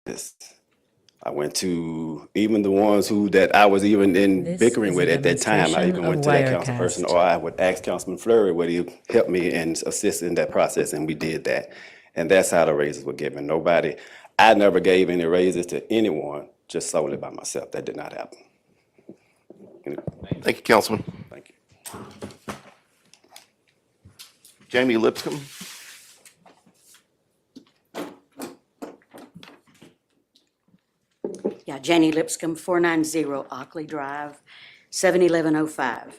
this. I went to even the ones that I was even in This bickering is with a at that time. I demonstration even of went to that council person, Wirecast. or I would ask Councilman Fleury would he help me and assist in that process, and we did that. And that's how the raises were given. I never gave any raises to anyone, just solely by myself. That did not happen. Thank you, Councilman. Thank you. Jamie Lipscomb. Yeah, Janie Lipscomb, 490 Ockley Drive, 71105.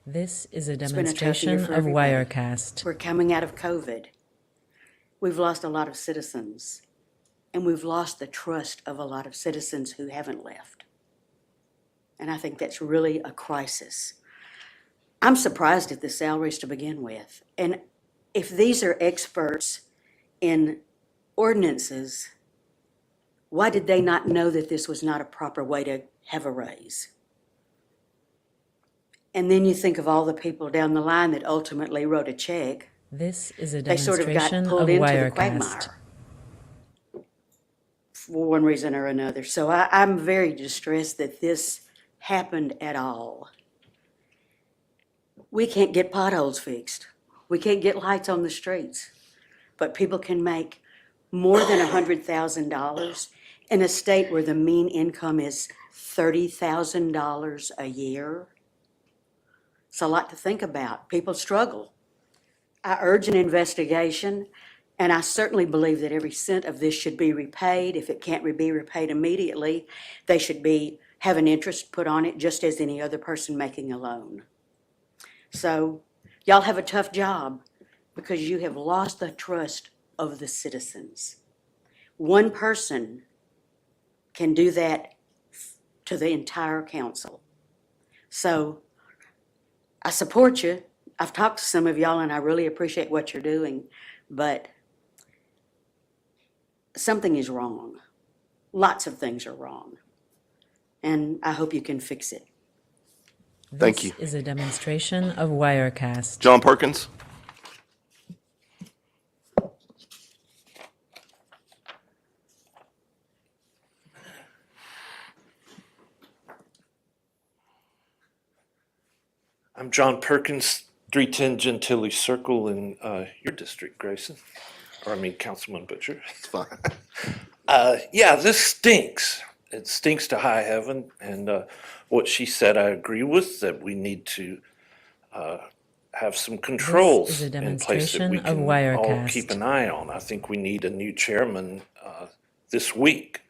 This is a It's been a tough year demonstration for of everybody. Wirecast. We're coming out of COVID. We've lost a lot of citizens, and we've lost the trust of a lot of citizens who haven't left. And I think that's really a crisis. I'm surprised at the salaries to begin with. And if these are experts in ordinances, why did they not know that this was not a proper way to have a raise? And then you think of all the people down the line that ultimately wrote a check. This is a They sort of got demonstration pulled of into the Wirecast. quagmire for one reason or another. So I'm very distressed that this happened at all. We can't get potholes fixed. We can't get lights on the streets. But people can make more than $100,000 in a state where the mean income is $30,000 a year. It's a lot to think about. People struggle. I urge an investigation, and I certainly believe that every cent of this should be repaid. If it can't be repaid immediately, they should have an interest put on it just as any other person making a loan. So y'all have a tough job because you have lost the trust of the citizens. One person can do that to the entire council. So I support you. I've talked to some of y'all and I really appreciate what you're doing, but something is wrong. Lots of things are wrong. And I hope you can fix it. Thank you. This is a demonstration of Wirecast. John Perkins. I'm John Perkins, 310 Gentilly Circle in your district, Grayson. Councilman Butcher. It's fine. Yeah, this stinks. It stinks to high heaven. And what she said, I agree with, that we need to have some controls This is a in place that demonstration we of can all Wirecast. keep an eye on. I think we need a new chairman this week,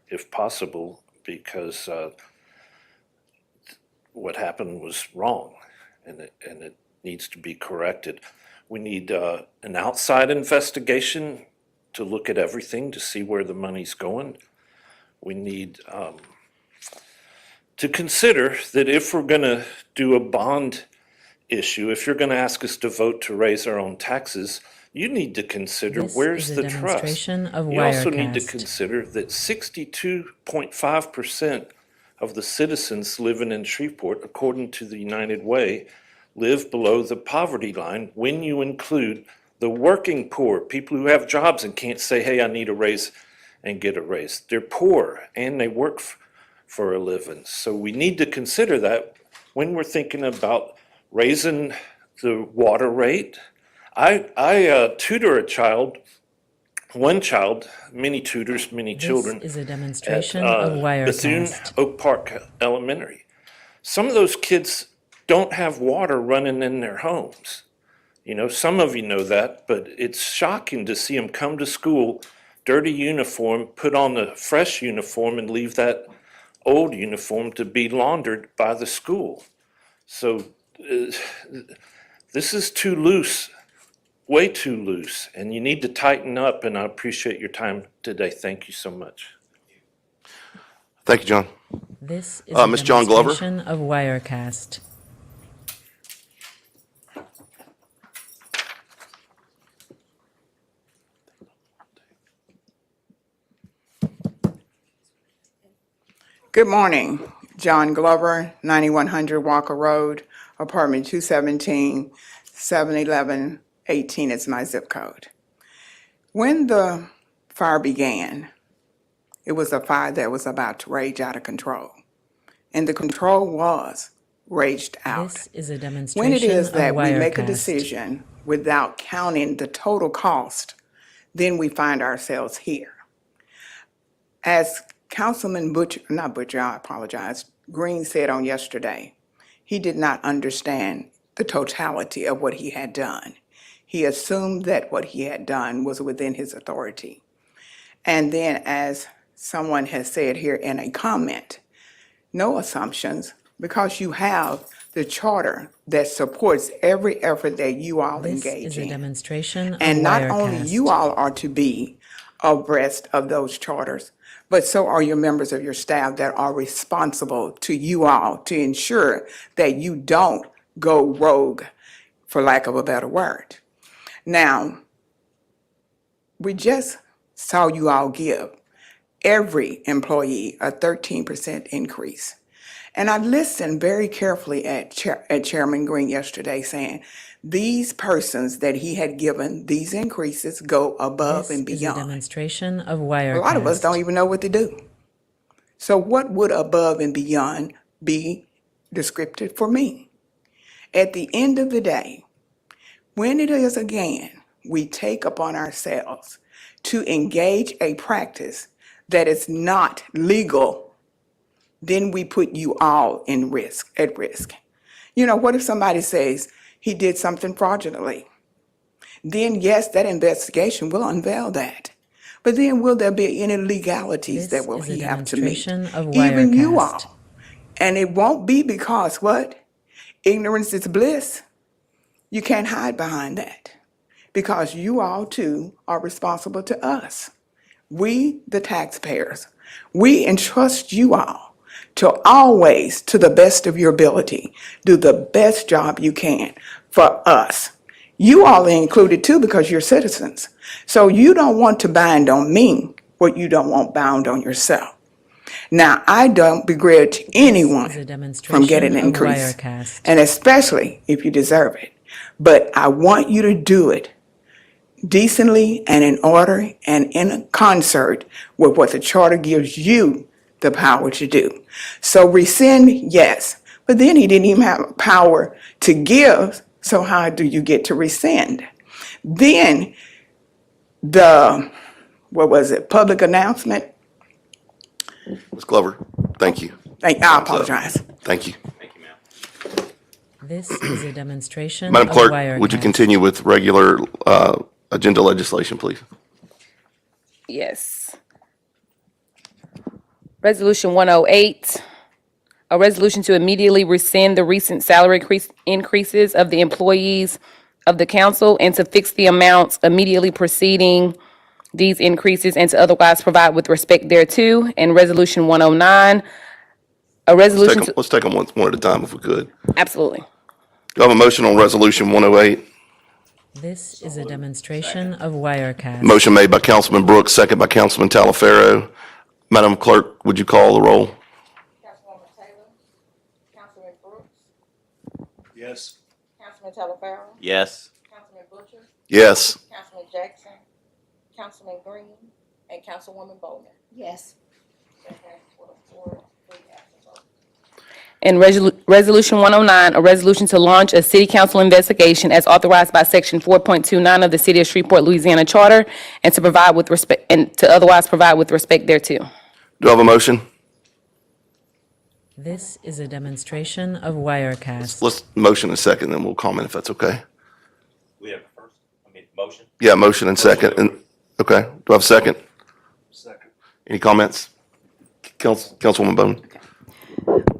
if possible, because what happened was wrong. And it needs to be corrected. We need an outside investigation to look at everything to see where the money's going. We need to consider that if we're going to do a bond issue, if you're going to ask us to vote to raise our own taxes, you need to consider This where's is a the trust. demonstration of You also need to Wirecast. consider that 62.5% of the citizens living in Shreveport, according to the United Way, live below the poverty line when you include the working poor, people who have jobs and can't say, hey, I need a raise and get a raise. They're poor and they work for a living. So we need to consider that when we're thinking about raising the water rate. I tutor a child, one child, many tutors, many children. This is a At demonstration of Bethune Wirecast. Oak Park Elementary. Some of those kids don't have water running in their homes. You know, some of you know that, but it's shocking to see them come to school, dirty uniform, put on the fresh uniform and leave that old uniform to be laundered by the school. So this is too loose, way too loose, and you need to tighten up, and I appreciate your time today. Thank you so much. Thank you, John. This is a Ms. John Glover. demonstration of Wirecast. Good morning. John Glover, 9100 Walker Road, apartment 217, 71118 is my zip code. When the fire began, It was a fire that was about to rage out of control. And the control was raged out. This is a When it demonstration is of that we make a Wirecast. decision without counting the total cost, then we find ourselves here. As Councilman I apologize, Green said on yesterday, he did not understand the totality of what he had done. He assumed that what he had done was within his authority. And then, as someone has said here in a comment, no assumptions, because you have the charter that supports every effort that you all This engage is a in. demonstration of And not only Wirecast. you all are to be abreast of those charters, but so are your members of your staff that are responsible to you all to ensure that you don't go rogue, for lack of a better word. Now, we just saw you all give every employee a 13% increase. And I listened very carefully at Chairman Green yesterday saying, these persons that he had given these increases go above This and is a beyond. demonstration of A Wirecast. lot of us don't even know what to do. So what would above and beyond be descriptive for me? At the end of the day, when it is again, we take upon ourselves to engage a practice that is not legal, then we put you all at risk. You know, what if somebody says he did something fraudulently? Then yes, that investigation will unveil that. But then will there be any legalities This that will is a he have to meet? demonstration of Even you Wirecast. all. And it won't be because what? Ignorance is bliss. You can't hide behind that. Because you all too are responsible to us. We, the taxpayers, we entrust you all to always, to the best of your ability, do the best job you can for us. You all are included too because you're citizens. So you don't want to bind on me what you don't want bound on yourself. Now, I don't begrudge This is a anyone from demonstration getting an of increase, Wirecast. and especially if you deserve it. But I want you to do it decently and in order and in concert with what the charter gives you the power to do. So rescind, yes, but then he didn't even have power to give, so how do you get to rescind? Then public announcement, Ms. Glover, thank you. I apologize. Thank you. This is a demonstration Madam of Clerk, Wirecast. would you continue with regular agenda legislation, please? Yes. Resolution 108, a resolution to immediately rescind the recent salary increases of the employees of the council and to fix the amounts immediately preceding these increases and to otherwise provide with respect thereto. And Resolution 109, a resolution to, Let's take them one at a time if we could. absolutely. Do I have a motion on Resolution 108? This is a demonstration of Wirecast. Motion made by Councilman Brooks, second by Councilman Talaferro. Madam Clerk, would you call the roll? Councilwoman Taylor, Councilman Brooks, Yes. Councilman Talaferro, Yes. Councilman Butcher, Yes. Councilman Jackson, Councilman Green, and Councilwoman Bowman. Yes. That passes with a 4-3 absent vote. And Resolution 109, a resolution to launch a city council investigation as authorized by Section 4.29 of the City of Shreveport, Louisiana Charter, and to provide with respect, and to otherwise provide with respect thereto. Do I have a motion? This is a demonstration of Wirecast. Let's motion and second, then we'll comment if that's okay. We have a first, motion? Yeah, motion and second. And okay, do I have a second? Second. Any comments? Councilwoman Bowman?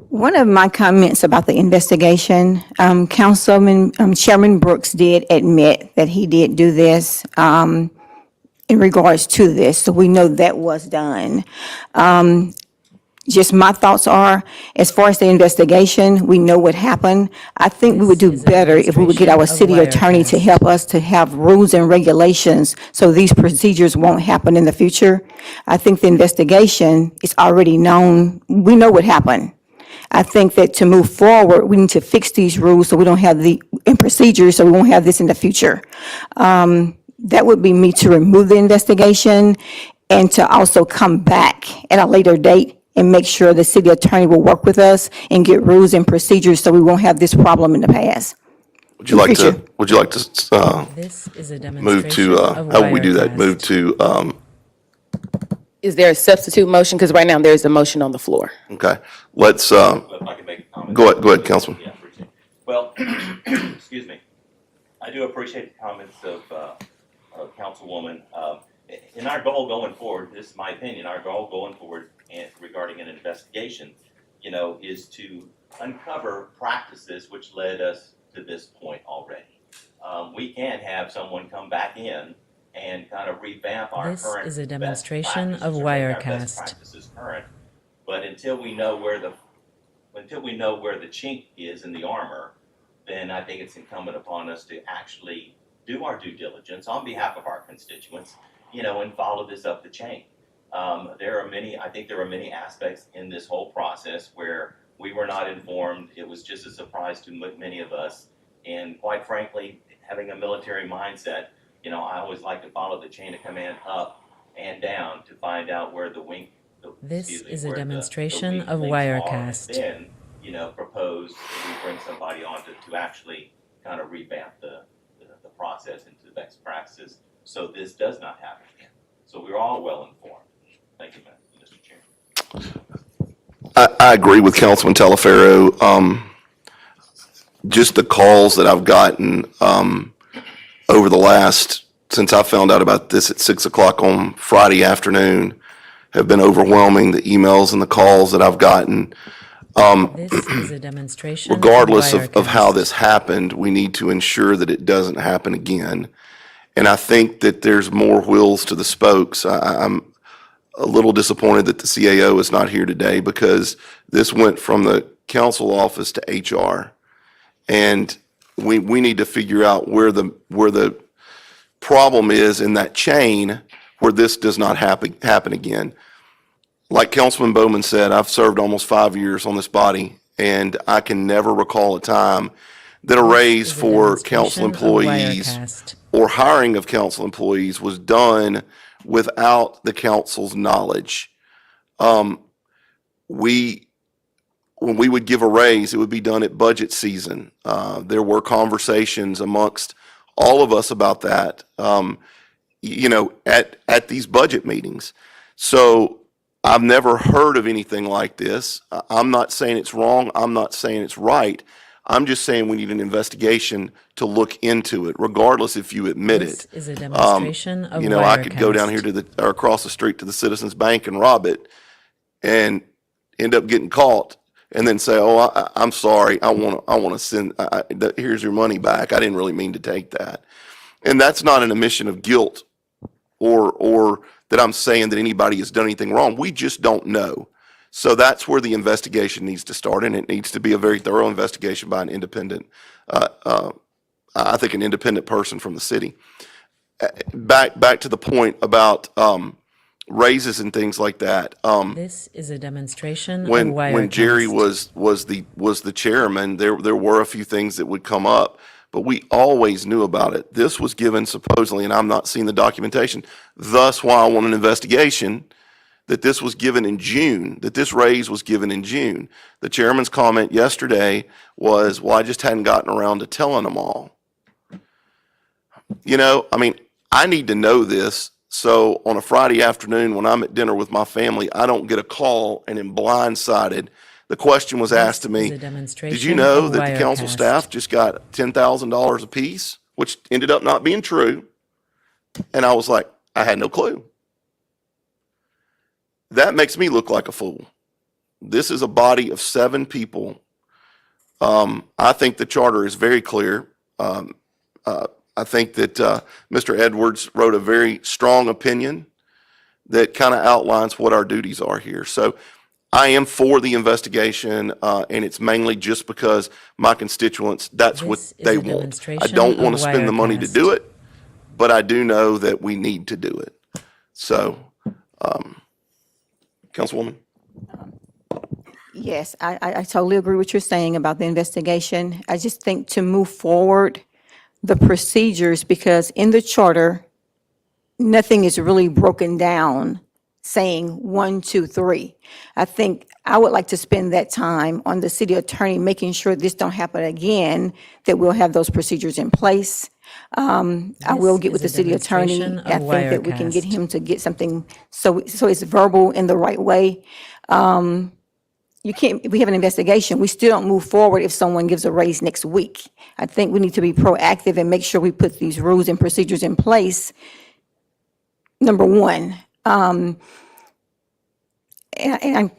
One of my comments about the investigation, Chairman Brooks did admit that he did do this in regards to this, so we know that was done. Just my thoughts are, as far as the investigation, we know what happened. I think we would do This is a better if we would get our demonstration city of attorney to Wirecast. help us to have rules and regulations so these procedures won't happen in the future. I think the investigation is already known. We know what happened. I think that to move forward, we need to fix these rules so we don't have and procedures, so we won't have this in the future. That would be me to remove the investigation and to also come back at a later date and make sure the city attorney will work with us and get rules and procedures so we won't have this problem in the past. Would you like Future. to, would you like to, This is a move demonstration to, of how would we do that? Move Wirecast. to, Is there a substitute motion? Because right now there's a motion on the floor. okay, let's, If I could make a comment. go ahead, Councilman. Yeah, appreciate it. Well, excuse me. I do appreciate the comments of Councilwoman. In our goal going forward, this is my opinion, our goal going forward and regarding an investigation, is to uncover practices which led us to this point already. We can have someone come back in and kind of revamp our This current is a best demonstration practices of or make our Wirecast. best practices current. But until we know where the chink is in the armor, then I think it's incumbent upon us to actually do our due diligence on behalf of our constituents, and follow this up the chain. I think there are many aspects in this whole process where we were not informed. It was just a surprise to many of us. And quite frankly, having a military mindset, I always like to follow the chain of command up and down to find out where the This is a where the demonstration weak of links are, Wirecast. and then, propose that we bring somebody on to actually kind of revamp the process into the best practices so this does not happen again. So we're all well informed. Thank you, Mr. Chair. I agree with Councilman Talaferro. Just the calls that I've gotten, over the last, since I found out about this at 6 o'clock on Friday afternoon, have been overwhelming. The emails and the calls that I've gotten. This is a demonstration of Regardless of how Wirecast. this happened, we need to ensure that it doesn't happen again. And I think that there's more wheels to the spokes. I'm a little disappointed that the CAO is not here today because this went from the council office to HR. And we need to figure out where the problem is in that chain where this does not happen again. Like Councilman Bowman said, I've served almost 5 years on this body, and I can never recall a time that a raise This is a for council demonstration of employees Wirecast. or hiring of council employees was done without the council's knowledge. When we would give a raise, it would be done at budget season. There were conversations amongst all of us about that, at these budget meetings. So I've never heard of anything like this. I'm not saying it's wrong. I'm not saying it's right. I'm just saying we need an investigation to look into it, regardless if you admit This it. is a demonstration of Wirecast. I could go down here or across the street to the Citizens Bank and rob it and end up getting caught and then say, oh, I'm sorry. I want to send, here's your money back. I didn't really mean to take that. And that's not an admission of guilt or that I'm saying that anybody has done anything wrong. We just don't know. So that's where the investigation needs to start, and it needs to be a very thorough investigation by an independent, I think an independent person from the city. Back to the point about raises and things like that. This is a demonstration of When Wirecast. Jerry was the chairman, there were a few things that would come up, but we always knew about it. This was given supposedly, and I'm not seeing the documentation. Thus, why I want an investigation. That this was given in June. That this raise was given in June. The chairman's comment yesterday was, "Well, I just hadn't gotten around to telling them all." I need to know this. So on a Friday afternoon when I'm at dinner with my family, I don't get a call and am blindsided. The question was asked to me, This is a demonstration did you know of that the council Wirecast. staff just got $10,000 apiece, which ended up not being true? And I was like, I had no clue. That makes me look like a fool. This is a body of 7 people. I think the charter is very clear. I think that Mr. Edwards wrote a very strong opinion that kind of outlines what our duties are here. So I am for the investigation, and it's mainly just because my constituents, that's This what is they a want. I demonstration don't want of to spend the money to Wirecast. do it, but I do know that we need to do it. So, Councilwoman? Yes, I totally agree with what you're saying about the investigation. I just think to move forward, the procedures, because in the charter, nothing is really broken down saying 1, 2, 3. I think I would like to spend that time on the city attorney, making sure this don't happen again, that we'll have those procedures in place. I will This get with the is a city attorney. demonstration I of think that we can get Wirecast. him to get something, so it's verbal in the right way. You can't, we have an investigation, we still don't move forward if someone gives a raise next week. I think we need to be proactive and make sure we put these rules and procedures in place, number one. And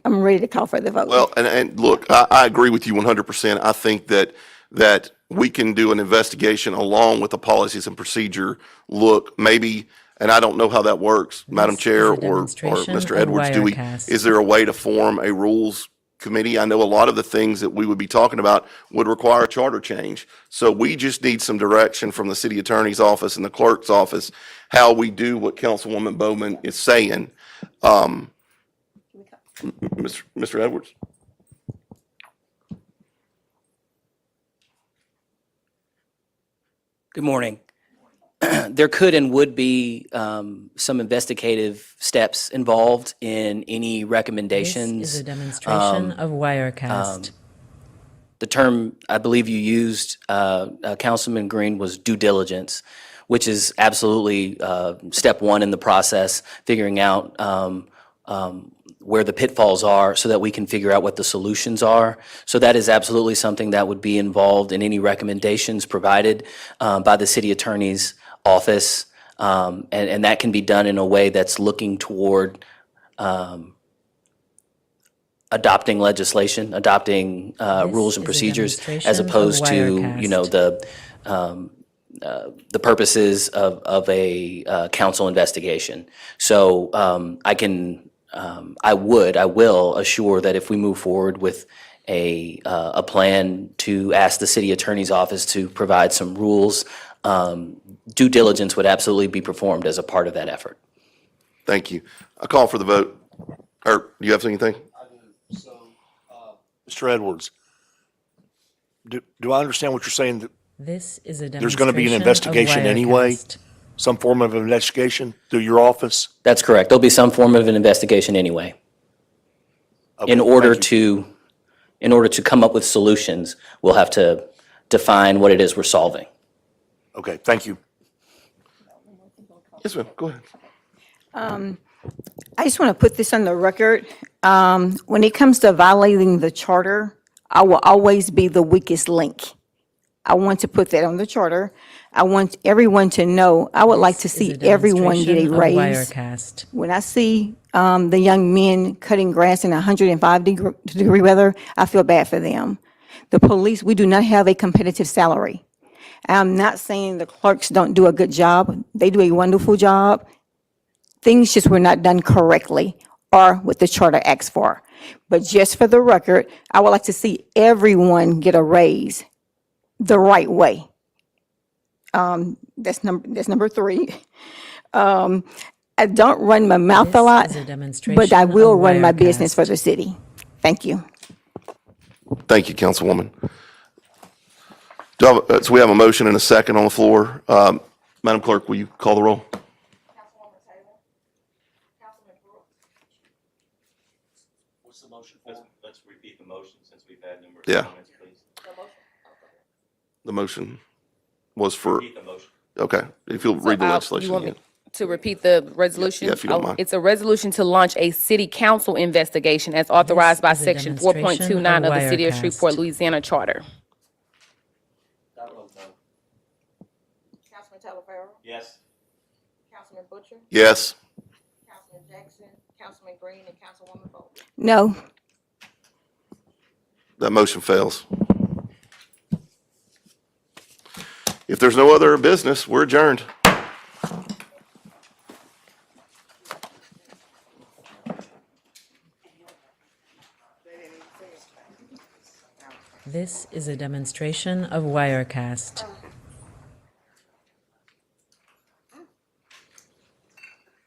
I'm ready to call for the vote. Well, and look, I agree with you 100%. I think that we can do an investigation along with the policies and procedure. Look, maybe, and I don't know how that works, Madam This Chair is a or demonstration Mr. of Edwards, Wirecast. is there a way to form a rules committee? I know a lot of the things that we would be talking about would require a charter change. So we just need some direction from the city attorney's office and the clerk's office, how we do what Councilwoman Bowman is saying. Mr. Edwards? Good morning. There could and would be some investigative steps involved in any This recommendations. is a demonstration of Wirecast. The term I believe you used, Councilman Green, was due diligence, which is absolutely step one in the process, figuring out where the pitfalls are so that we can figure out what the solutions are. So that is absolutely something that would be involved in any recommendations provided by the city attorney's office. And that can be done in a way that's looking toward adopting legislation, adopting rules and is a procedures, as demonstration of opposed to, Wirecast. the purposes of a council investigation. So I will assure that if we move forward with a plan to ask the city attorney's office to provide some rules, due diligence would absolutely be performed as a part of that effort. Thank you. I call for the vote. Or, do you have anything? Mr. Edwards, do I understand what you're saying, that This is a there's going to be an demonstration investigation of anyway? Wirecast. Some form of investigation through your office? That's correct. There'll be some form of an investigation anyway. Okay, In order thank you. to come up with solutions, we'll have to define what it is we're solving. Okay, thank you. Yes, ma'am, go ahead. I just want to put this on the record. When it comes to violating the charter, I will always be the weakest link. I want to put that on the charter. I want everyone to know, I would like to This is see everyone get a demonstration of raise. Wirecast. When I see the young men cutting grass in 105-degree weather, I feel bad for them. The police, we do not have a competitive salary. I'm not saying the clerks don't do a good job. They do a wonderful job. Things just were not done correctly or what the charter asks for. But just for the record, I would like to see everyone get a raise the right way. That's number 3. I don't run my mouth a This lot, is a demonstration but I will of run my business Wirecast. for the city. Thank you. Thank you, Councilwoman. So we have a motion and a second on the floor. Madam Clerk, will you call the roll? Councilwoman Taylor? Councilman Brooks? What's the motion for? Let's repeat the motion since we've had numerous Yeah. comments, please. The motion? The motion was for, Repeat the motion. okay, if you'll read the You legislation want me again. to repeat the resolution? Yeah, if you don't mind. It's a resolution to launch a city council investigation as authorized by is a section demonstration 4.29 of of the City of Wirecast. Shreveport, Louisiana Charter. Councilman Taylor Farrell? Yes. Councilman Butcher? Yes. Councilman Jackson? Councilman Green? And Councilwoman Bowman? No. That motion fails. If there's no other business, we're adjourned. This is a demonstration of Wirecast.